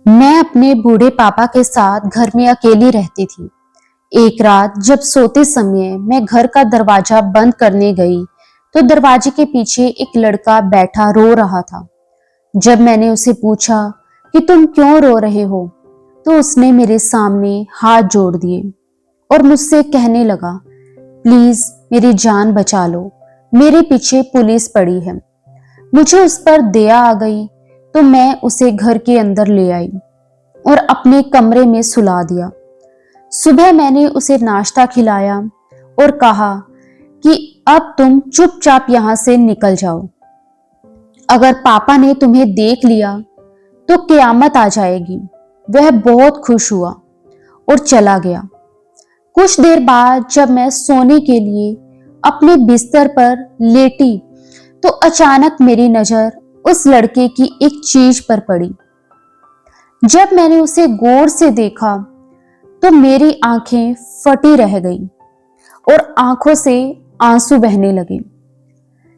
मैं अपने बूढ़े पापा के साथ घर में अकेली रहती थी। एक रात जब सोते समय मैं घर का दरवाजा बंद करने गई, तो दरवाजे के पीछे एक लड़का बैठा रो रहा था। जब मैंने उसे पूछा कि तुम क्यों रो रहे हो, तो उसने मेरे सामने हाथ जोड़ दिए और मुझसे कहने लगा, प्लीज मेरी जान बचा लो, मेरे पीछे पुलिस पड़ी है। मुझे उस पर दया आ गई, तो मैं उसे घर के अंदर ले आई और अपने कमरे में सुला दिया। सुबह मैंने उसे नाश्ता खिलाया और कहा कि अब तुम चुपचाप यहां से निकल जाओ। अगर पापा ने तुम्हें देख लिया तो क़यामत आ जाएगी। वह बहुत खुश हुआ और चला गया। कुछ देर बाद जब मैं सोने के लिए अपने बिस्तर पर लेटी, तो अचानक मेरी नजर उस लड़के की एक चीज पर पड़ी। जब मैंने उसे गौर से देखा, तो मेरी आंखें फटी रह गईं और आंखों से आंसू बहने लगे।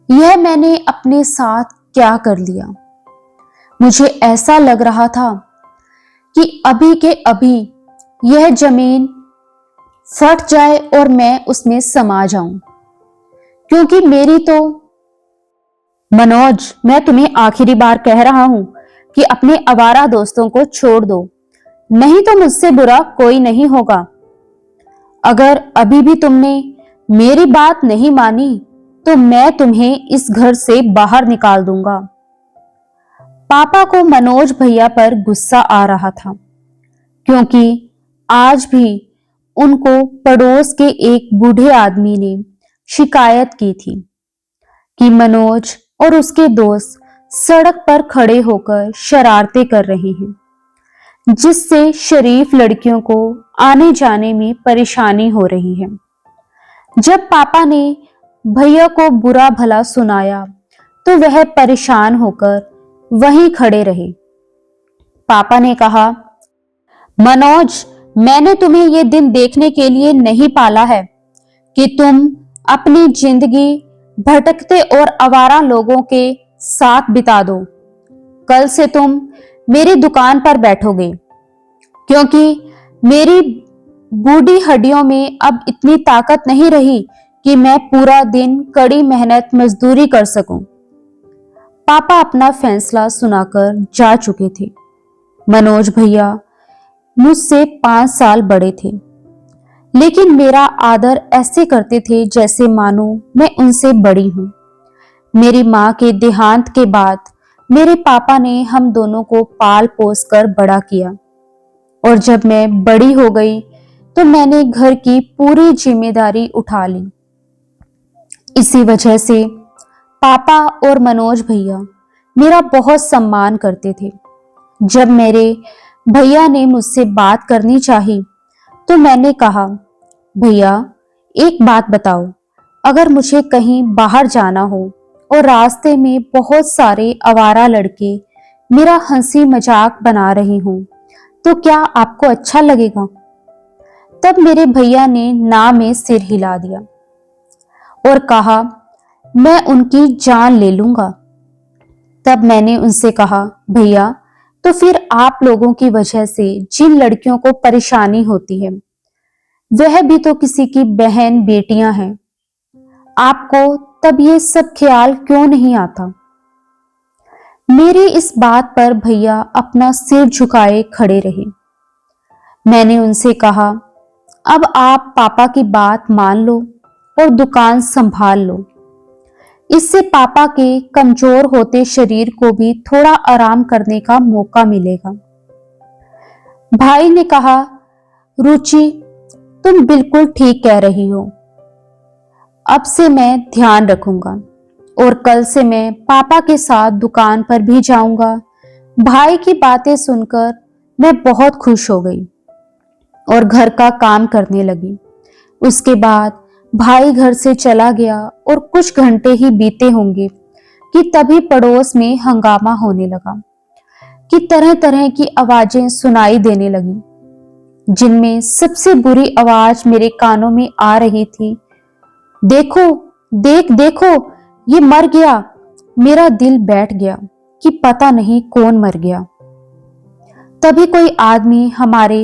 यह मैंने अपने साथ क्या कर लिया? मुझे ऐसा लग रहा था कि अभी के अभी यह जमीन फट जाए और मैं उसमें समा जाऊं, क्योंकि मेरी तो। मनोज, मैं तुम्हें आखिरी बार कह रहा हूं कि अपने आवारा दोस्तों को छोड़ दो, नहीं तो मुझसे बुरा कोई नहीं होगा। अगर अभी भी तुमने मेरी बात नहीं मानी, तो मैं तुम्हें इस घर से बाहर निकाल दूंगा। पापा को मनोज भैया पर गुस्सा आ रहा था, क्योंकि आज भी उनको पड़ोस के एक बूढ़े आदमी ने शिकायत की थी कि मनोज और उसके दोस्त सड़क पर खड़े होकर शरारतें कर रहे हैं, जिससे शरीफ लड़कियों को आने जाने में परेशानी हो रही है। जब पापा ने भैया को बुरा भला सुनाया, तो वह परेशान होकर वहीं खड़े रहे। पापा ने कहा, मनोज, मैंने तुम्हें ये दिन देखने के लिए नहीं पाला है कि तुम अपनी जिंदगी भटकते और आवारा लोगों के साथ बिता दो। कल से तुम मेरी दुकान पर बैठोगे, क्योंकि मेरी बूढ़ी हड्डियों में अब इतनी ताकत नहीं रही कि मैं पूरा दिन कड़ी मेहनत मजदूरी कर सकूं। पापा अपना फैसला सुनाकर जा चुके थे। मनोज भैया मुझसे 5 साल बड़े थे, लेकिन मेरा आदर ऐसे करते थे जैसे मानो मैं उनसे बड़ी हूं। मेरी मां के देहांत के बाद मेरे पापा ने हम दोनों को पाल पोस कर बड़ा किया, और जब मैं बड़ी हो गई तो मैंने घर की पूरी जिम्मेदारी उठा ली। इसी वजह से पापा और मनोज भैया मेरा बहुत सम्मान करते थे। जब मेरे भैया ने मुझसे बात करनी चाही, तो मैंने कहा, भैया एक बात बताओ, अगर मुझे कहीं बाहर जाना हो और रास्ते में बहुत सारे आवारा लड़के मेरा हंसी मजाक बना रहे हों, तो क्या आपको अच्छा लगेगा? तब मेरे भैया ने ना में सिर हिला दिया और कहा, मैं उनकी जान ले लूंगा। तब मैंने उनसे कहा, भैया, तो फिर आप लोगों की वजह से जिन लड़कियों को परेशानी होती है, वह भी तो किसी की बहन बेटियां हैं। आपको तब ये सब ख्याल क्यों नहीं आता? मेरी इस बात पर भैया अपना सिर झुकाए खड़े रहे। मैंने उनसे कहा, अब आप पापा की बात मान लो और दुकान संभाल लो। इससे पापा के कमजोर होते शरीर को भी थोड़ा आराम करने का मौका मिलेगा। भाई ने कहा, रुचि, तुम बिल्कुल ठीक कह रही हो। अब से मैं ध्यान रखूंगा और कल से मैं पापा के साथ दुकान पर भी जाऊंगा। भाई की बातें सुनकर मैं बहुत खुश हो गई और घर का काम करने लगी। उसके बाद भाई घर से चला गया और कुछ घंटे ही बीते होंगे कि तभी पड़ोस में हंगामा होने लगा कि तरह तरह की आवाजें सुनाई देने लगी, जिनमें सबसे बुरी आवाज मेरे कानों में आ रही थी, देखो, देखो, ये मर गया। मेरा दिल बैठ गया कि पता नहीं कौन मर गया। तभी कोई आदमी हमारे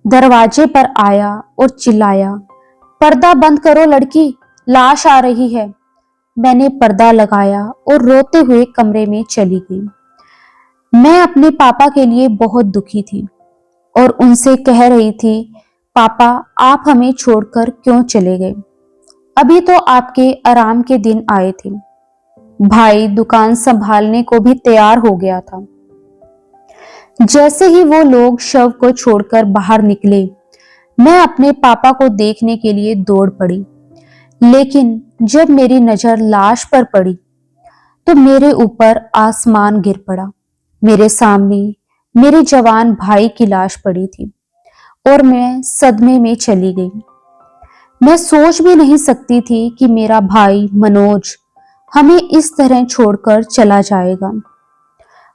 दरवाजे पर आया और चिल्लाया, पर्दा बंद करो लड़की, लाश आ रही है। मैंने पर्दा लगाया और रोते हुए कमरे में चली गई। मैं अपने पापा के लिए बहुत दुखी थी और उनसे कह रही थी, पापा आप हमें छोड़कर क्यों चले गए? अभी तो आपके आराम के दिन आए थे। भाई दुकान संभालने को भी तैयार हो गया था। जैसे ही वो लोग शव को छोड़कर बाहर निकले, मैं अपने पापा को देखने के लिए दौड़ पड़ी। लेकिन जब मेरी नजर लाश पर पड़ी तो मेरे ऊपर आसमान गिर पड़ा। मेरे सामने मेरे जवान भाई की लाश पड़ी थी और मैं सदमे में चली गई। मैं सोच भी नहीं सकती थी कि मेरा भाई मनोज हमें इस तरह छोड़कर चला जाएगा।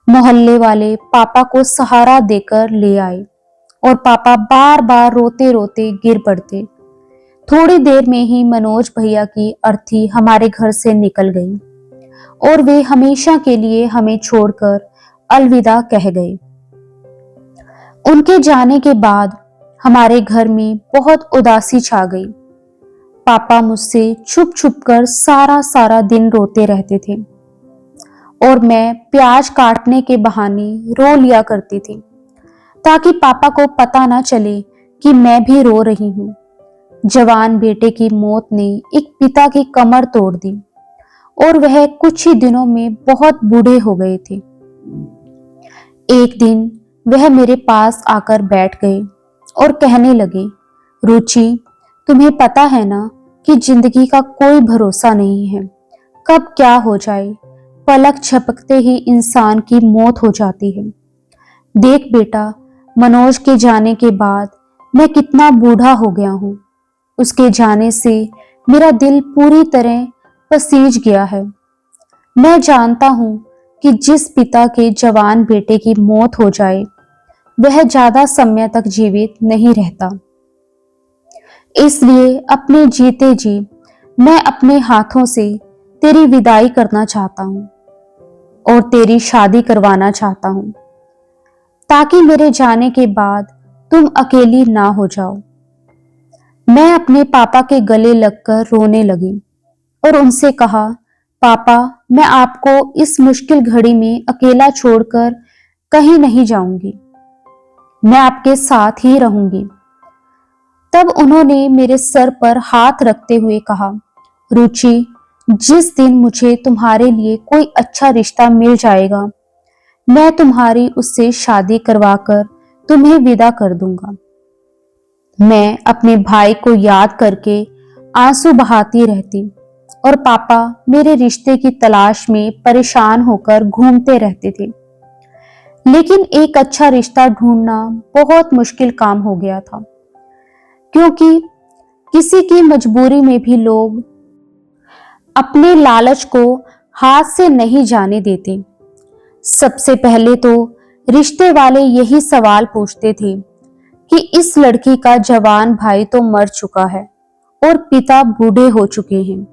मोहल्ले वाले पापा को सहारा देकर ले आए और पापा बार बार रोते रोते गिर पड़ते। थोड़ी देर में ही मनोज भैया की अर्थी हमारे घर से निकल गई और वे हमेशा के लिए हमें छोड़कर अलविदा कह गए। उनके जाने के बाद हमारे घर में बहुत उदासी छा गई। पापा मुझसे छुप छुप कर सारा सारा दिन रोते रहते थे और मैं प्याज काटने के बहाने रो लिया करती थी ताकि पापा को पता ना चले कि मैं भी रो रही हूँ। जवान बेटे की मौत ने एक पिता की कमर तोड़ दी और वह कुछ ही दिनों में बहुत बूढ़े हो गए थे। एक दिन वह मेरे पास आकर बैठ गए और कहने लगे, रुचि तुम्हें पता है ना कि जिंदगी का कोई भरोसा नहीं है, कब क्या हो जाए। पलक झपकते ही इंसान की मौत हो जाती है। देख बेटा, मनोज के जाने के बाद मैं कितना बूढ़ा हो गया हूँ। उसके जाने से मेरा दिल पूरी तरह पसीज गया है। मैं जानता हूँ कि जिस पिता के जवान बेटे की मौत हो जाए वह ज्यादा समय तक जीवित नहीं रहता। इसलिए अपने जीते जी मैं अपने हाथों से तेरी विदाई करना चाहता हूँ और तेरी शादी करवाना चाहता हूँ ताकि मेरे जाने के बाद तुम अकेली ना हो जाओ। मैं अपने पापा के गले लगकर रोने लगी और उनसे कहा, पापा मैं आपको इस मुश्किल घड़ी में अकेला छोड़कर कहीं नहीं जाऊंगी, मैं आपके साथ ही रहूंगी। तब उन्होंने मेरे सर पर हाथ रखते हुए कहा, रुचि जिस दिन मुझे तुम्हारे लिए कोई अच्छा रिश्ता मिल जाएगा मैं तुम्हारी उससे शादी करवाकर तुम्हें विदा कर दूंगा। मैं अपने भाई को याद करके आंसू बहाती रहती और पापा मेरे रिश्ते की तलाश में परेशान होकर घूमते रहते थे। लेकिन एक अच्छा रिश्ता ढूंढना बहुत मुश्किल काम हो गया था, क्योंकि किसी की मजबूरी में भी लोग अपने लालच को हाथ से नहीं जाने देते। सबसे पहले तो रिश्ते वाले यही सवाल पूछते थे कि इस लड़की का जवान भाई तो मर चुका है और पिता बूढ़े हो चुके हैं,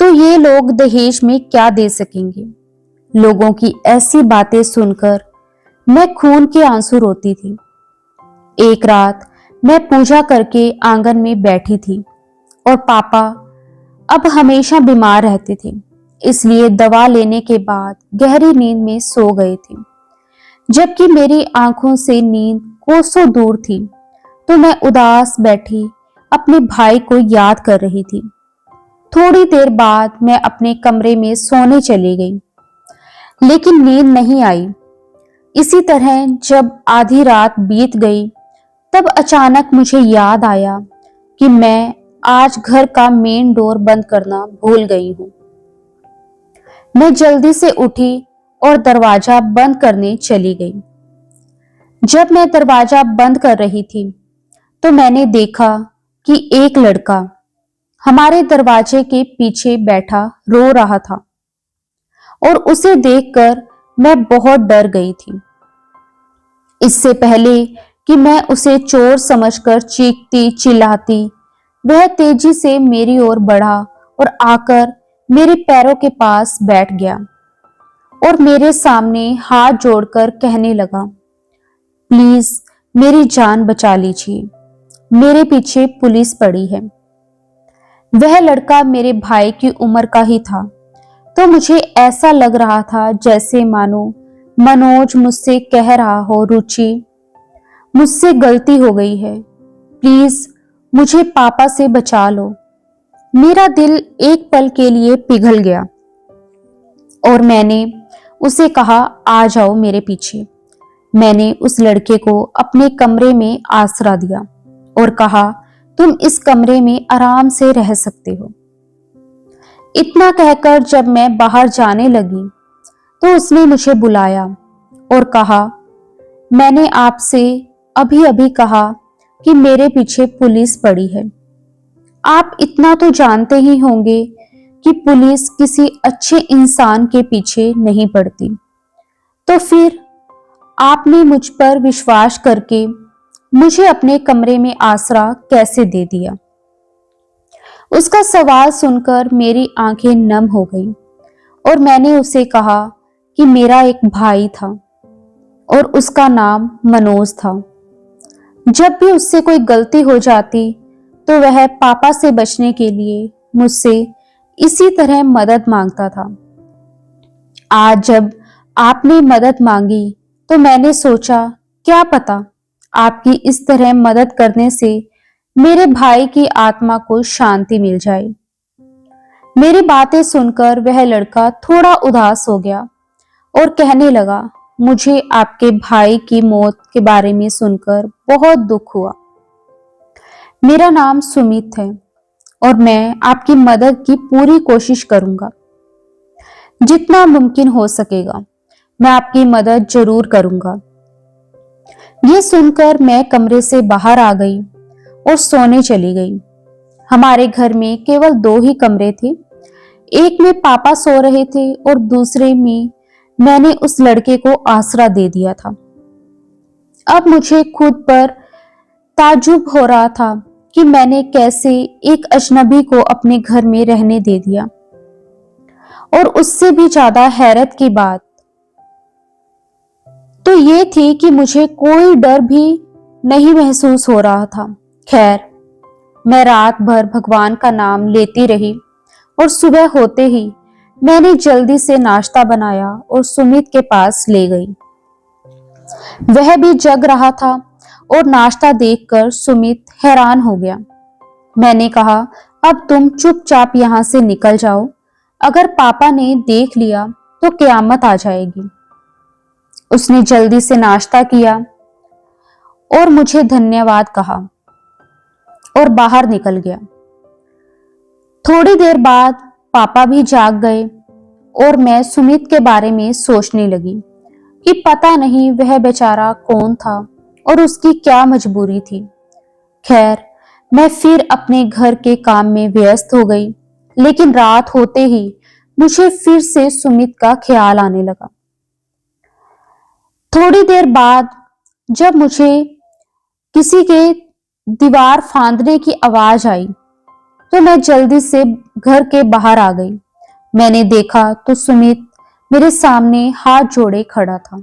तो ये लोग दहेज में क्या दे सकेंगे। लोगों की ऐसी बातें सुनकर मैं खून के आंसू रोती थी। एक रात मैं पूजा करके आंगन में बैठी थी और पापा अब हमेशा बीमार रहते थे, इसलिए दवा लेने के बाद गहरी नींद में सो गए थे। जबकि मेरी आंखों से नींद कोसों दूर थी, तो मैं उदास बैठी अपने भाई को याद कर रही थी। थोड़ी देर बाद मैं अपने कमरे में सोने चली गई, लेकिन नींद नहीं आई। इसी तरह जब आधी रात बीत गई, तब अचानक मुझे याद आया कि मैं आज घर का मेन डोर बंद करना भूल गई हूँ। मैं जल्दी से उठी और दरवाजा बंद करने चली गई। जब मैं दरवाजा बंद कर रही थी, तो मैंने देखा कि एक लड़का हमारे दरवाजे के पीछे बैठा रो रहा था और उसे देखकर मैं बहुत डर गई थी। इससे पहले कि मैं उसे चोर समझकर चीखती चिल्लाती, वह तेजी से मेरी ओर बढ़ा और आकर मेरे पैरों के पास बैठ गया और मेरे सामने हाथ जोड़कर कहने लगा, प्लीज मेरी जान बचा लीजिए, मेरे पीछे पुलिस पड़ी है। वह लड़का मेरे भाई की उम्र का ही था, तो मुझे ऐसा लग रहा था जैसे मानो मनोज मुझसे कह रहा हो, रुचि मुझसे गलती हो गई है, प्लीज मुझे पापा से बचा लो। मेरा दिल एक पल के लिए पिघल गया और मैंने उसे कहा, आ जाओ मेरे पीछे। मैंने उस लड़के को अपने कमरे में आसरा दिया और कहा, तुम इस कमरे में आराम से रह सकते हो। इतना कहकर जब मैं बाहर जाने लगी तो उसने मुझे बुलाया और कहा, मैंने आपसे अभी अभी कहा कि मेरे पीछे पुलिस पड़ी है। आप इतना तो जानते ही होंगे कि पुलिस किसी अच्छे इंसान के पीछे नहीं पड़ती, तो फिर आपने मुझ पर विश्वास करके मुझे अपने कमरे में आसरा कैसे दे दिया। उसका सवाल सुनकर मेरी आंखें नम हो गईं और मैंने उसे कहा कि मेरा एक भाई था और उसका नाम मनोज था। जब भी उससे कोई गलती हो जाती तो वह पापा से बचने के लिए मुझसे इसी तरह मदद मांगता था। आज जब आपने मदद मांगी तो मैंने सोचा, क्या पता आपकी इस तरह मदद करने से मेरे भाई की आत्मा को शांति मिल जाए। मेरी बातें सुनकर वह लड़का थोड़ा उदास हो गया और कहने लगा, मुझे आपके भाई की मौत के बारे में सुनकर बहुत दुख हुआ। मेरा नाम सुमित है और मैं आपकी मदद की पूरी कोशिश करूंगा। जितना मुमकिन हो सकेगा मैं आपकी मदद जरूर करूंगा। ये सुनकर मैं कमरे से बाहर आ गई और सोने चली गई। हमारे घर में केवल 2 ही कमरे थे, एक में पापा सो रहे थे और दूसरे में मैंने उस लड़के को आसरा दे दिया था। अब मुझे खुद पर ताज्जुब हो रहा था कि मैंने कैसे एक अजनबी को अपने घर में रहने दे दिया। और उससे भी ज्यादा हैरत की बात तो ये थी कि मुझे कोई डर भी नहीं महसूस हो रहा था। खैर, मैं रात भर भगवान का नाम लेती रही और सुबह होते ही मैंने जल्दी से नाश्ता बनाया और सुमित के पास ले गई। वह भी जग रहा था और नाश्ता देखकर सुमित हैरान हो गया। मैंने कहा, अब तुम चुपचाप यहां से निकल जाओ, अगर पापा ने देख लिया तो क़यामत आ जाएगी। उसने जल्दी से नाश्ता किया और मुझे धन्यवाद कहा और बाहर निकल गया। थोड़ी देर बाद पापा भी जाग गए और मैं सुमित के बारे में सोचने लगी कि पता नहीं वह बेचारा कौन था और उसकी क्या मजबूरी थी। खैर, मैं फिर अपने घर के काम में व्यस्त हो गई, लेकिन रात होते ही मुझे फिर से सुमित का ख्याल आने लगा। थोड़ी देर बाद जब मुझे किसी के दीवार फांदने की आवाज आई तो मैं जल्दी से घर के बाहर आ गई। मैंने देखा तो सुमित मेरे सामने हाथ जोड़े खड़ा था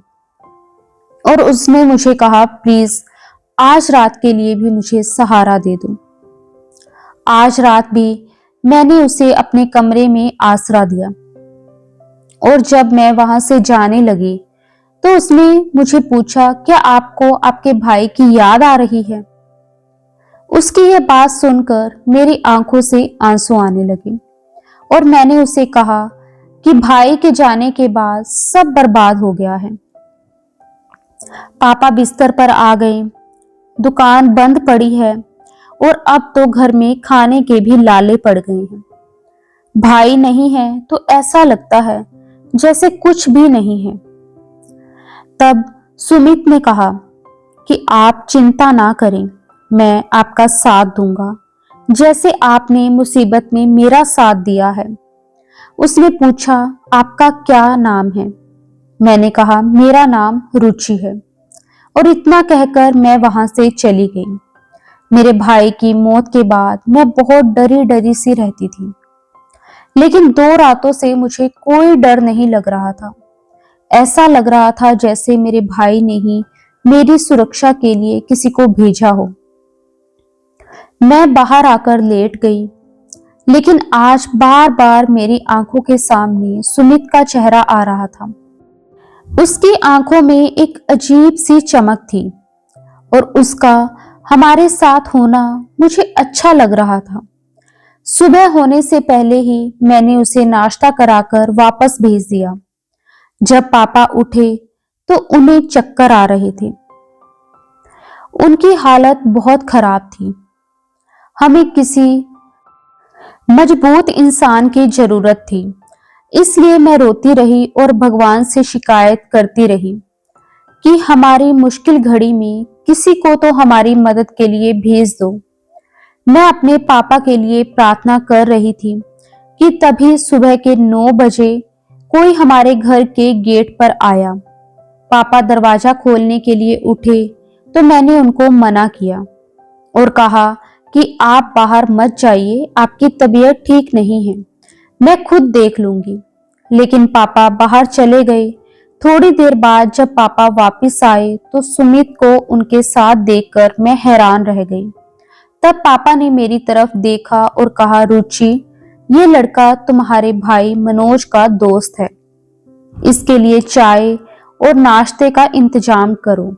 और उसने मुझे कहा, प्लीज आज रात के लिए भी मुझे सहारा दे दो। आज रात भी मैंने उसे अपने कमरे में आसरा दिया और जब मैं वहां से जाने लगी तो उसने मुझे पूछा, क्या आपको आपके भाई की याद आ रही है? उसकी यह बात सुनकर मेरी आंखों से आंसू आने लगे और मैंने उसे कहा कि भाई के जाने के बाद सब बर्बाद हो गया है। पापा बिस्तर पर आ गए, दुकान बंद पड़ी है और अब तो घर में खाने के भी लाले पड़ गए हैं। भाई नहीं है तो ऐसा लगता है जैसे कुछ भी नहीं है। तब सुमित ने कहा कि आप चिंता ना करें, मैं आपका साथ दूंगा, जैसे आपने मुसीबत में मेरा साथ दिया है। उसने पूछा, आपका क्या नाम है? मैंने कहा, मेरा नाम रुचि है, और इतना कहकर मैं वहां से चली गई। मेरे भाई की मौत के बाद मैं बहुत डरी डरी सी रहती थी, लेकिन 2 रातों से मुझे कोई डर नहीं लग रहा था। ऐसा लग रहा था जैसे मेरे भाई ने ही मेरी सुरक्षा के लिए किसी को भेजा हो। मैं बाहर आकर लेट गई, लेकिन आज बार बार मेरी आंखों के सामने सुमित का चेहरा आ रहा था। उसकी आंखों में एक अजीब सी चमक थी और उसका हमारे साथ होना मुझे अच्छा लग रहा था। सुबह होने से पहले ही मैंने उसे नाश्ता कराकर वापस भेज दिया। जब पापा उठे तो उन्हें चक्कर आ रहे थे। उनकी हालत बहुत खराब थी। हमें किसी मजबूत इंसान की जरूरत थी, इसलिए मैं रोती रही और भगवान से शिकायत करती रही कि हमारी मुश्किल घड़ी में किसी को तो हमारी मदद के लिए भेज दो। मैं अपने पापा के लिए प्रार्थना कर रही थी कि तभी सुबह के 9 बजे कोई हमारे घर के गेट पर आया। पापा दरवाजा खोलने के लिए उठे तो मैंने उनको मना किया और कहा कि आप बाहर मत जाइए, आपकी तबीयत ठीक नहीं है, मैं खुद देख लूंगी। लेकिन पापा बाहर चले गए। थोड़ी देर बाद जब पापा वापस आए तो सुमित को उनके साथ देखकर मैं हैरान रह गई। तब पापा ने मेरी तरफ देखा और कहा, रुचि, ये लड़का तुम्हारे भाई मनोज का दोस्त है, इसके लिए चाय और नाश्ते का इंतजाम करो।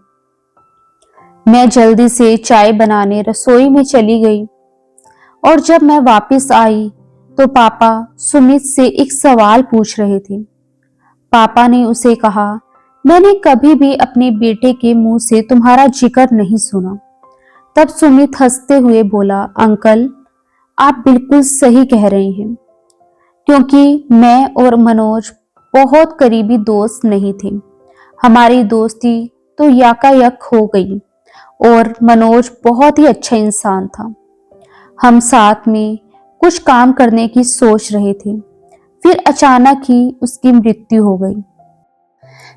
मैं जल्दी से चाय बनाने रसोई में चली गई और जब मैं वापस आई तो पापा सुमित से एक सवाल पूछ रहे थे। पापा ने उसे कहा, मैंने कभी भी अपने बेटे के मुंह से तुम्हारा जिक्र नहीं सुना। तब सुमित हंसते हुए बोला, अंकल, आप बिल्कुल सही कह रहे हैं, क्योंकि मैं और मनोज बहुत करीबी दोस्त नहीं थे। हमारी दोस्ती तो याकायक हो गई और मनोज बहुत ही अच्छा इंसान था। हम साथ में कुछ काम करने की सोच रहे थे, फिर अचानक ही उसकी मृत्यु हो गई।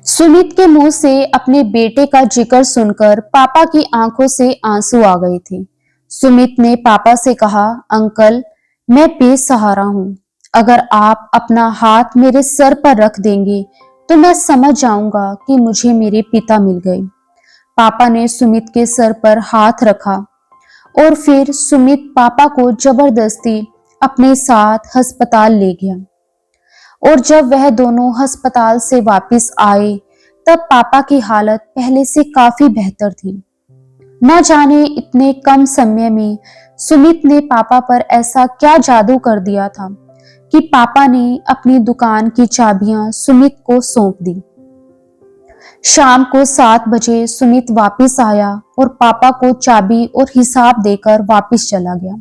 सुमित के मुंह से अपने बेटे का जिक्र सुनकर पापा की आंखों से आंसू आ गए थे। सुमित ने पापा से कहा, अंकल, मैं बेसहारा हूं। अगर आप अपना हाथ मेरे सर पर रख देंगे तो मैं समझ जाऊंगा कि मुझे मेरे पिता मिल गए। पापा ने सुमित के सर पर हाथ रखा और फिर सुमित पापा को जबरदस्ती अपने साथ अस्पताल ले गया। और जब वह दोनों अस्पताल से वापस आए तब पापा की हालत पहले से काफी बेहतर थी। न जाने इतने कम समय में सुमित ने पापा पर ऐसा क्या जादू कर दिया था कि पापा ने अपनी दुकान की चाबियां सुमित को सौंप दी। शाम को 7 बजे सुमित वापस आया और पापा को चाबी और हिसाब देकर वापस चला गया।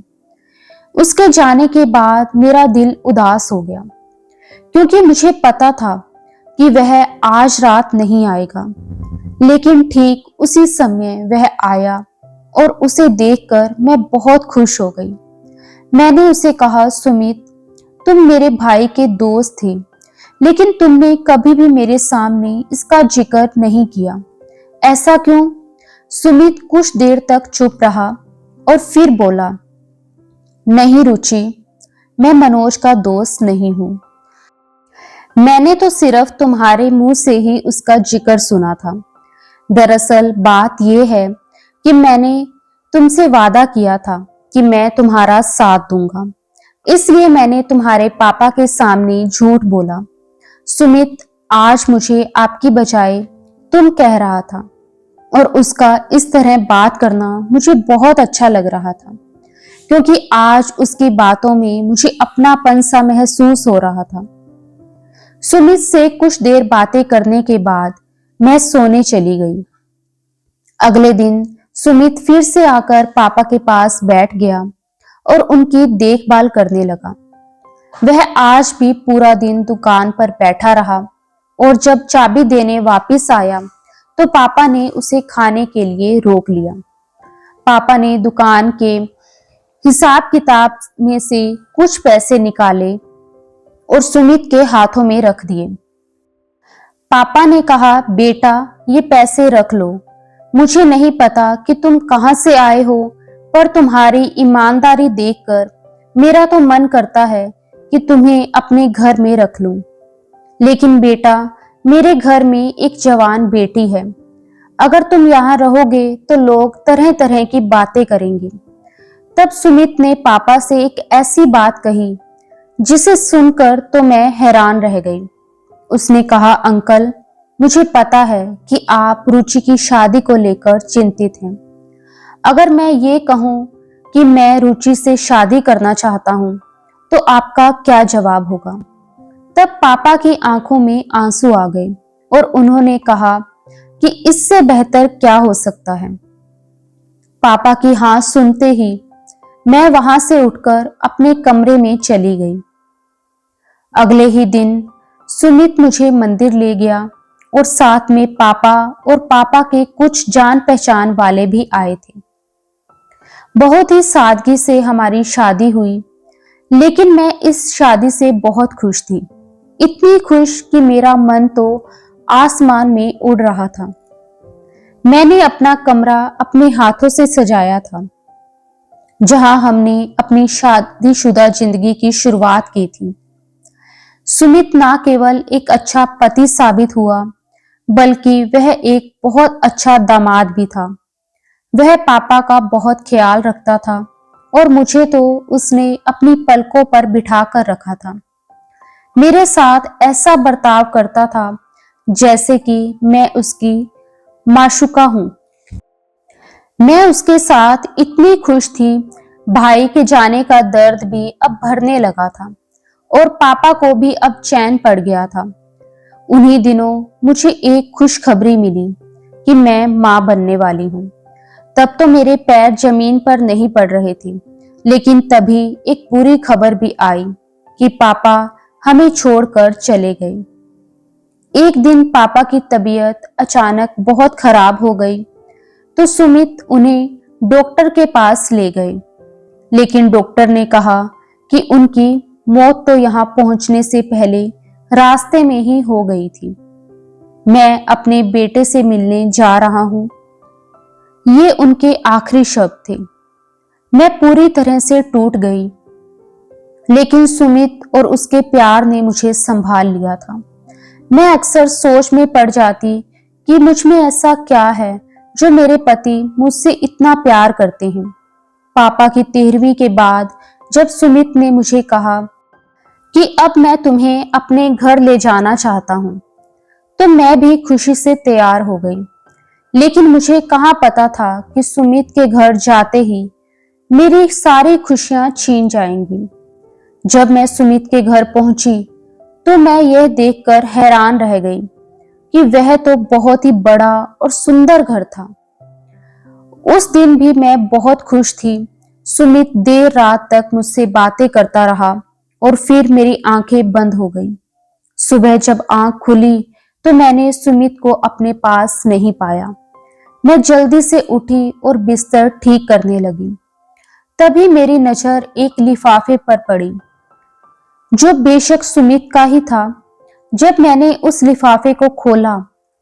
उसके जाने के बाद मेरा दिल उदास हो गया, क्योंकि मुझे पता था कि वह आज रात नहीं आएगा। लेकिन ठीक उसी समय वह आया और उसे देखकर मैं बहुत खुश हो गई। मैंने उसे कहा, सुमित, तुम मेरे भाई के दोस्त थे, लेकिन तुमने कभी भी मेरे सामने इसका जिक्र नहीं किया। ऐसा क्यों? सुमित कुछ देर तक चुप रहा और फिर बोला, नहीं रुचि, मैं मनोज का दोस्त नहीं हूं। मैंने तो सिर्फ तुम्हारे मुंह से ही उसका जिक्र सुना था। दरअसल बात यह है कि मैंने तुमसे वादा किया था कि मैं तुम्हारा साथ दूंगा, इसलिए मैंने तुम्हारे पापा के सामने झूठ बोला। सुमित, आज मुझे आपकी बजाय तुम कह रहा था और उसका इस तरह बात करना मुझे बहुत अच्छा लग रहा था, क्योंकि आज उसकी बातों में मुझे अपनापन सा महसूस हो रहा था। सुमित से कुछ देर बातें करने के बाद मैं सोने चली गई। अगले दिन सुमित फिर से आकर पापा के पास बैठ गया और उनकी देखभाल करने लगा। वह आज भी पूरा दिन दुकान पर बैठा रहा और जब चाबी देने वापस आया तो पापा ने उसे खाने के लिए रोक लिया। पापा ने दुकान के हिसाब किताब में से कुछ पैसे निकाले और सुमित के हाथों में रख दिए। पापा ने कहा, बेटा, ये पैसे रख लो। मुझे नहीं पता कि तुम कहां से आए हो, पर तुम्हारी ईमानदारी देखकर मेरा तो मन करता है कि तुम्हें अपने घर में रख लूं। लेकिन बेटा, मेरे घर में एक जवान बेटी है। अगर तुम यहाँ रहोगे तो लोग तरह तरह की बातें करेंगे। तब सुमित ने पापा से एक ऐसी बात कही जिसे सुनकर तो मैं हैरान रह गई। उसने कहा, अंकल, मुझे पता है कि आप रुचि की शादी को लेकर चिंतित हैं। अगर मैं ये कहूं कि मैं रुचि से शादी करना चाहता हूं, तो आपका क्या जवाब होगा? तब पापा की आंखों में आंसू आ गए और उन्होंने कहा कि इससे बेहतर क्या हो सकता है। पापा की हाँ सुनते ही मैं वहां से उठकर अपने कमरे में चली गई। अगले ही दिन सुमित मुझे मंदिर ले गया और साथ में पापा और पापा के कुछ जान पहचान वाले भी आए थे। बहुत ही सादगी से हमारी शादी हुई, लेकिन मैं इस शादी से बहुत खुश थी। इतनी खुश कि मेरा मन तो आसमान में उड़ रहा था। मैंने अपना कमरा अपने हाथों से सजाया था, जहां हमने अपनी शादीशुदा जिंदगी की शुरुआत की थी। सुमित ना केवल एक अच्छा पति साबित हुआ, बल्कि वह एक बहुत अच्छा दामाद भी था। वह पापा का बहुत ख्याल रखता था और मुझे तो उसने अपनी पलकों पर बिठा कर रखा था। मेरे साथ ऐसा बर्ताव करता था जैसे कि मैं उसकी माशूका हूं। मैं उसके साथ इतनी खुश थी, भाई के जाने का दर्द भी अब भरने लगा था और पापा को भी अब चैन पड़ गया था। उन्हीं दिनों मुझे एक खुशखबरी मिली कि मैं मां बनने वाली हूं। तब तो मेरे पैर जमीन पर नहीं पड़ रहे थे, लेकिन तभी एक बुरी खबर भी आई कि पापा हमें छोड़कर चले गए। एक दिन पापा की तबीयत अचानक बहुत खराब हो गई, तो सुमित उन्हें डॉक्टर के पास ले गए। लेकिन डॉक्टर ने कहा कि उनकी मौत तो यहाँ पहुंचने से पहले रास्ते में ही हो गई थी। मैं अपने बेटे से मिलने जा रहा हूं, ये उनके आखिरी शब्द थे। मैं पूरी तरह से टूट गई, लेकिन सुमित और उसके प्यार ने मुझे संभाल लिया था। मैं अक्सर सोच में पड़ जाती कि मुझ में ऐसा क्या है जो मेरे पति मुझसे इतना प्यार करते हैं। पापा की 13वीं के बाद जब सुमित ने मुझे कहा कि अब मैं तुम्हें अपने घर ले जाना चाहता हूं, तो मैं भी खुशी से तैयार हो गई। लेकिन मुझे कहाँ पता था कि सुमित के घर जाते ही मेरी सारी खुशियां छीन जाएंगी। जब मैं सुमित के घर पहुंची तो मैं यह देखकर हैरान रह गई कि वह तो बहुत ही बड़ा और सुंदर घर था। उस दिन भी मैं बहुत खुश थी। सुमित देर रात तक मुझसे बातें करता रहा और फिर मेरी आंखें बंद हो गई। सुबह जब आंख खुली तो मैंने सुमित को अपने पास नहीं पाया। मैं जल्दी से उठी और बिस्तर ठीक करने लगी। तभी मेरी नजर एक लिफाफे पर पड़ी, जो बेशक सुमित का ही था। जब मैंने उस लिफाफे को खोला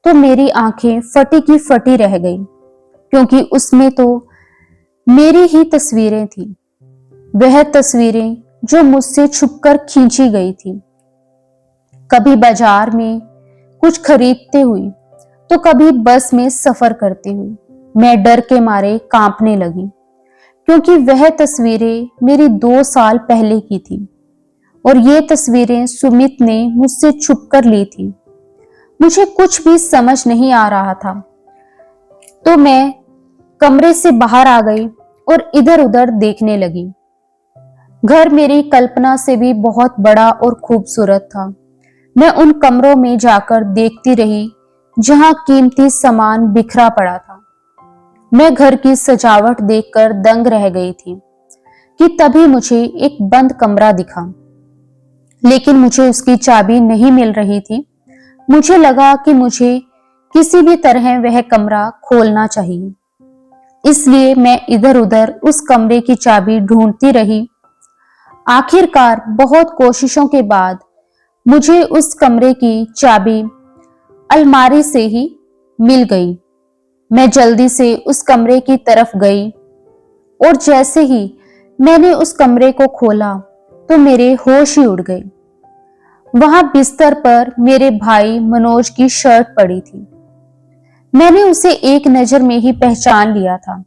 तो मेरी आंखें फटी की फटी रह गई, क्योंकि उसमें तो मेरी ही तस्वीरें थी। वह तस्वीरें जो मुझसे छुपकर खींची गई थी। कभी बाजार में कुछ खरीदते हुए तो कभी बस में सफर करते हुए मैं डर के मारे कांपने लगी, क्योंकि वह तस्वीरें मेरी 2 साल पहले की थी और ये तस्वीरें सुमित ने मुझसे छुप कर ली थी। मुझे कुछ भी समझ नहीं आ रहा था, तो मैं कमरे से बाहर आ गई और इधर उधर देखने लगी। घर मेरी कल्पना से भी बहुत बड़ा और खूबसूरत था। मैं उन कमरों में जाकर देखती रही जहां कीमती सामान बिखरा पड़ा था। मैं घर की सजावट देखकर दंग रह गई थी कि तभी मुझे एक बंद कमरा दिखा, लेकिन मुझे उसकी चाबी नहीं मिल रही थी। मुझे लगा कि मुझे किसी भी तरह वह कमरा खोलना चाहिए, इसलिए मैं इधर उधर उस कमरे की चाबी ढूंढती रही। आखिरकार बहुत कोशिशों के बाद मुझे उस कमरे की चाबी अलमारी से ही मिल गई। मैं जल्दी से उस कमरे की तरफ गई और जैसे ही मैंने उस कमरे को खोला तो मेरे होश ही उड़ गए। वहां बिस्तर पर मेरे भाई मनोज की शर्ट पड़ी थी। मैंने उसे एक नजर में ही पहचान लिया था।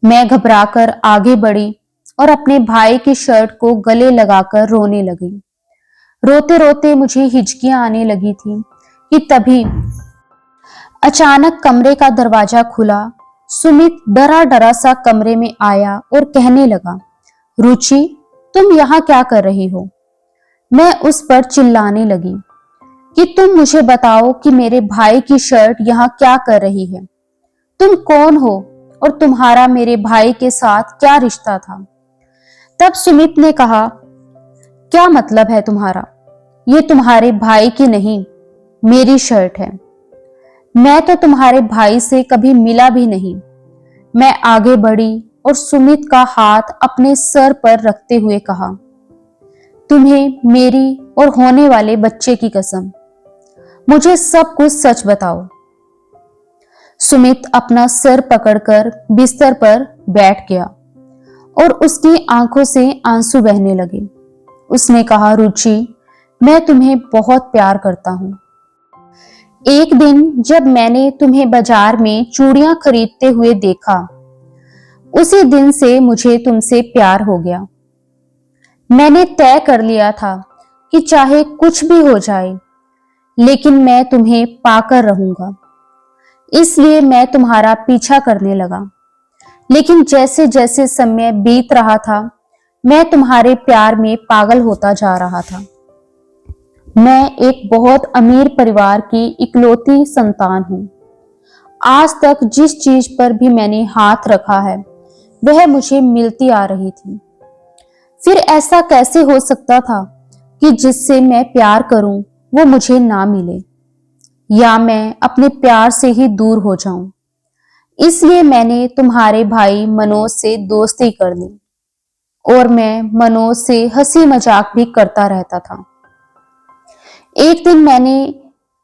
मैं घबराकर आगे बढ़ी और अपने भाई की शर्ट को गले लगाकर रोने लगी। रोते रोते मुझे हिचकियां आने लगी थी कि तभी अचानक कमरे का दरवाजा खुला। सुमित डरा डरा सा कमरे में आया और कहने लगा, रुचि, तुम यहाँ क्या कर रही हो? मैं उस पर चिल्लाने लगी कि तुम मुझे बताओ कि मेरे भाई की शर्ट यहाँ क्या कर रही है? तुम कौन हो और तुम्हारा मेरे भाई के साथ क्या रिश्ता था? तब सुमित ने कहा, क्या मतलब है तुम्हारा? ये तुम्हारे भाई की नहीं, मेरी शर्ट है। मैं तो तुम्हारे भाई से कभी मिला भी नहीं। मैं आगे बढ़ी और सुमित का हाथ अपने सर पर रखते हुए कहा, तुम्हें मेरी और होने वाले बच्चे की कसम, मुझे सब कुछ सच बताओ। सुमित अपना सर पकड़कर बिस्तर पर बैठ गया और उसकी आंखों से आंसू बहने लगे। उसने कहा, रुचि, मैं तुम्हें बहुत प्यार करता हूं। एक दिन जब मैंने तुम्हें बाजार में चूड़ियां खरीदते हुए देखा, उसी दिन से मुझे तुमसे प्यार हो गया। मैंने तय कर लिया था कि चाहे कुछ भी हो जाए, लेकिन मैं तुम्हें पाकर रहूंगा। इसलिए मैं तुम्हारा पीछा करने लगा। लेकिन जैसे जैसे समय बीत रहा था, मैं तुम्हारे प्यार में पागल होता जा रहा था। मैं एक बहुत अमीर परिवार की इकलौती संतान हूं। आज तक जिस चीज पर भी मैंने हाथ रखा है, वह मुझे मिलती आ रही थी। फिर ऐसा कैसे हो सकता था कि जिससे मैं प्यार करूं वो मुझे ना मिले, या मैं अपने प्यार से ही दूर हो जाऊं। इसलिए मैंने तुम्हारे भाई मनोज से दोस्ती कर ली और मैं मनोज से हंसी मजाक भी करता रहता था। एक दिन मैंने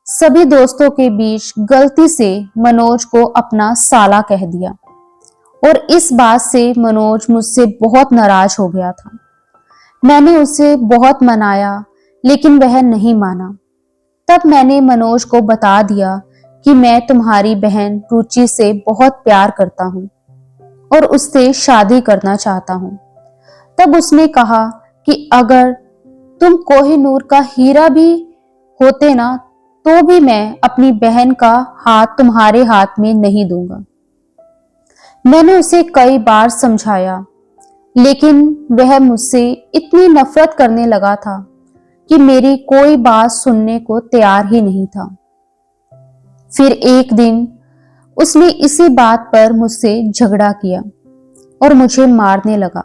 सभी दोस्तों के बीच गलती से मनोज को अपना साला कह दिया और इस बात से मनोज मुझसे बहुत नाराज हो गया था। मैंने उसे बहुत मनाया, लेकिन वह नहीं माना। तब मैंने मनोज को बता दिया कि मैं तुम्हारी बहन रुचि से बहुत प्यार करता हूं और उससे शादी करना चाहता हूं। तब उसने कहा कि अगर तुम कोहिनूर का हीरा भी होते ना, तो भी मैं अपनी बहन का हाथ तुम्हारे हाथ में नहीं दूंगा। मैंने उसे कई बार समझाया, लेकिन वह मुझसे इतनी नफरत करने लगा था कि मेरी कोई बात सुनने को तैयार ही नहीं था। फिर एक दिन उसने इसी बात पर मुझसे झगड़ा किया और मुझे मारने लगा।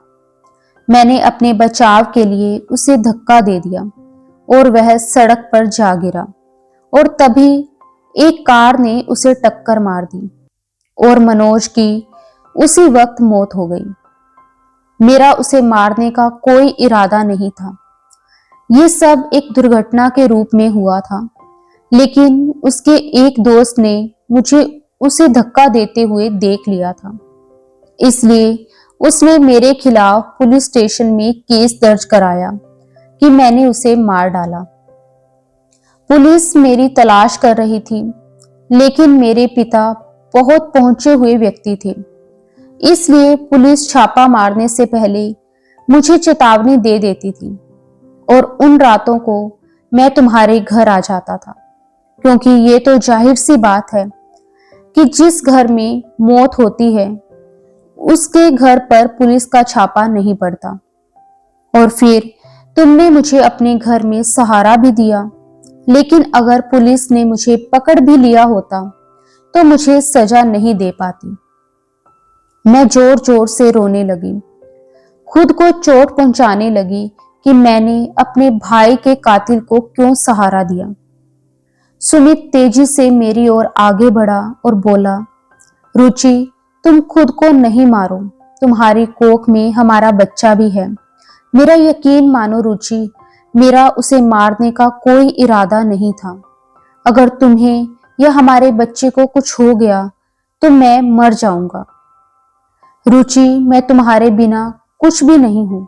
मैंने अपने बचाव के लिए उसे धक्का दे दिया और वह सड़क पर जा गिरा और तभी एक कार ने उसे टक्कर मार दी और मनोज की उसी वक्त मौत हो गई। मेरा उसे मारने का कोई इरादा नहीं था। ये सब एक दुर्घटना के रूप में हुआ था, लेकिन उसके एक दोस्त ने मुझे उसे धक्का देते हुए देख लिया था। इसलिए उसने मेरे खिलाफ पुलिस स्टेशन में केस दर्ज कराया कि मैंने उसे मार डाला। पुलिस मेरी तलाश कर रही थी, लेकिन मेरे पिता बहुत पहुंचे हुए व्यक्ति थे। इसलिए पुलिस छापा मारने से पहले मुझे चेतावनी दे देती थी और उन रातों को मैं तुम्हारे घर आ जाता था, क्योंकि ये तो जाहिर सी बात है कि जिस घर में मौत होती है उसके घर पर पुलिस का छापा नहीं पड़ता। और फिर तुमने मुझे अपने घर में सहारा भी दिया, लेकिन अगर पुलिस ने मुझे पकड़ भी लिया होता तो मुझे सजा नहीं दे पाती। मैं जोर जोर से रोने लगी, खुद को चोट पहुंचाने लगी कि मैंने अपने भाई के कातिल को क्यों सहारा दिया। सुमित तेजी से मेरी ओर आगे बढ़ा और बोला, रुचि, तुम खुद को नहीं मारो, तुम्हारी कोख में हमारा बच्चा भी है। मेरा यकीन मानो रुचि, मेरा उसे मारने का कोई इरादा नहीं था। अगर तुम्हें या हमारे बच्चे को कुछ हो गया तो मैं मर जाऊंगा। रुचि, मैं तुम्हारे बिना कुछ भी नहीं हूं।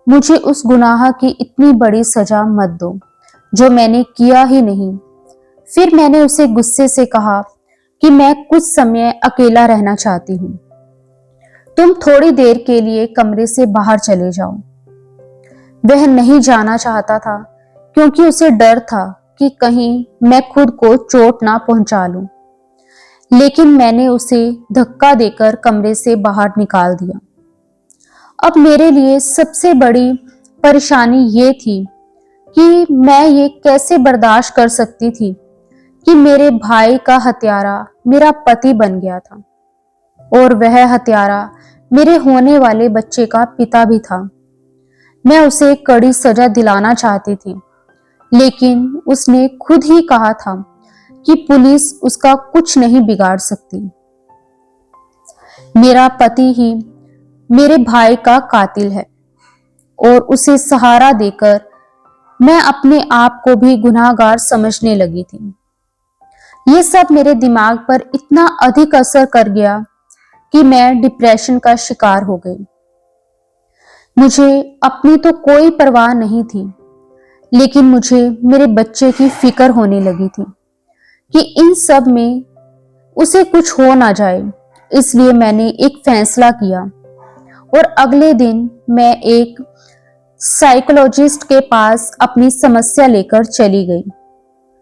मुझे उस गुनाह की इतनी बड़ी सजा मत दो जो मैंने किया ही नहीं। फिर मैंने उसे गुस्से से कहा, कि मैं कुछ समय अकेला रहना चाहती हूँ। तुम थोड़ी देर के लिए कमरे से बाहर चले जाओ। वह नहीं जाना चाहता था क्योंकि उसे डर था कि कहीं मैं खुद को चोट ना पहुंचा लूं। लेकिन मैंने उसे धक्का देकर कमरे से बाहर निकाल दिया। अब मेरे लिए सबसे बड़ी परेशानी ये थी कि मैं ये कैसे बर्दाश्त कर सकती थी कि मेरे भाई का हत्यारा मेरा पति बन गया था और वह हत्यारा मेरे होने वाले बच्चे का पिता भी था। मैं उसे कड़ी सजा दिलाना चाहती थी, लेकिन उसने खुद ही कहा था कि पुलिस उसका कुछ नहीं बिगाड़ सकती। मेरा पति ही मेरे भाई का कातिल है और उसे सहारा देकर मैं अपने आप को भी गुनाहगार समझने लगी थी। ये सब मेरे दिमाग पर इतना अधिक असर कर गया कि मैं डिप्रेशन का शिकार हो गई। मुझे अपनी तो कोई परवाह नहीं थी, लेकिन मुझे मेरे बच्चे की फिक्र होने लगी थी कि इन सब में उसे कुछ हो ना जाए। इसलिए मैंने एक फैसला किया और अगले दिन मैं एक साइकोलॉजिस्ट के पास अपनी समस्या लेकर चली गई।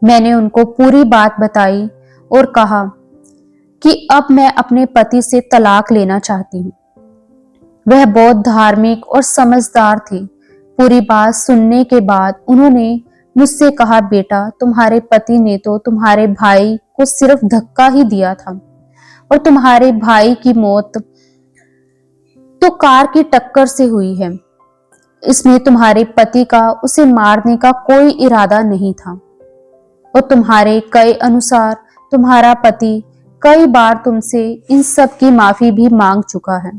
मैंने उनको पूरी बात बताई और कहा कि अब मैं अपने पति से तलाक लेना चाहती हूँ। वह बहुत धार्मिक और समझदार थे। पूरी बात सुनने के बाद उन्होंने मुझसे कहा, बेटा, तुम्हारे पति ने तो तुम्हारे भाई को सिर्फ धक्का ही दिया था और तुम्हारे भाई की मौत तो कार की टक्कर से हुई है। इसमें तुम्हारे पति का उसे मारने का कोई इरादा नहीं था और तुम्हारे कई अनुसार तुम्हारा पति कई बार तुमसे इन सब की माफी भी मांग चुका है।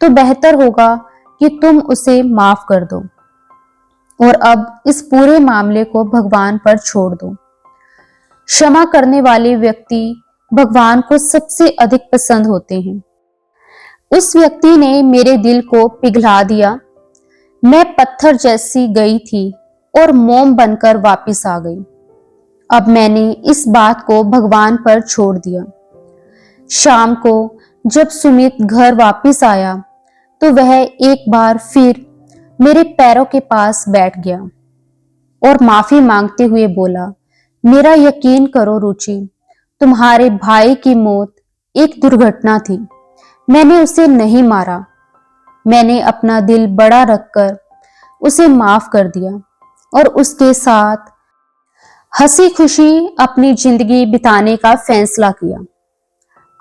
तो बेहतर होगा कि तुम उसे माफ कर दो और अब इस पूरे मामले को भगवान पर छोड़ दो। क्षमा करने वाले व्यक्ति भगवान को सबसे अधिक पसंद होते हैं। उस व्यक्ति ने मेरे दिल को पिघला दिया। मैं पत्थर जैसी गई थी और मोम बनकर वापस आ गई। अब मैंने इस बात को भगवान पर छोड़ दिया। शाम को जब सुमित घर वापस आया तो वह एक बार फिर मेरे पैरों के पास बैठ गया और माफी मांगते हुए बोला, मेरा यकीन करो रुचि, तुम्हारे भाई की मौत एक दुर्घटना थी। मैंने उसे नहीं मारा। मैंने अपना दिल बड़ा रखकर उसे माफ कर दिया और उसके साथ हंसी खुशी अपनी जिंदगी बिताने का फैसला किया।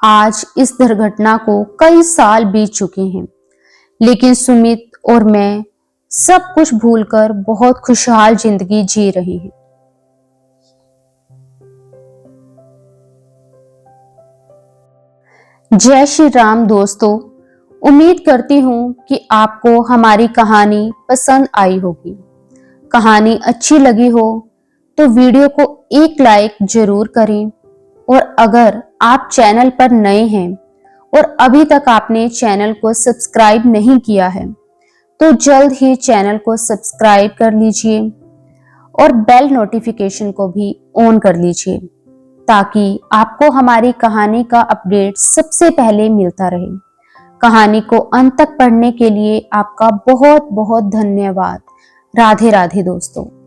आज इस दुर्घटना को कई साल बीत चुके हैं, लेकिन सुमित और मैं सब कुछ भूलकर बहुत खुशहाल जिंदगी जी रहे हैं। जय श्री राम दोस्तों, उम्मीद करती हूँ कि आपको हमारी कहानी पसंद आई होगी। कहानी अच्छी लगी हो तो वीडियो को एक लाइक जरूर करें और अगर आप चैनल पर नए हैं और अभी तक आपने चैनल को सब्सक्राइब नहीं किया है तो जल्द ही चैनल को सब्सक्राइब कर लीजिए और बेल नोटिफिकेशन को भी ऑन कर लीजिए ताकि आपको हमारी कहानी का अपडेट सबसे पहले मिलता रहे। कहानी को अंत तक पढ़ने के लिए आपका बहुत बहुत धन्यवाद। राधे राधे दोस्तों।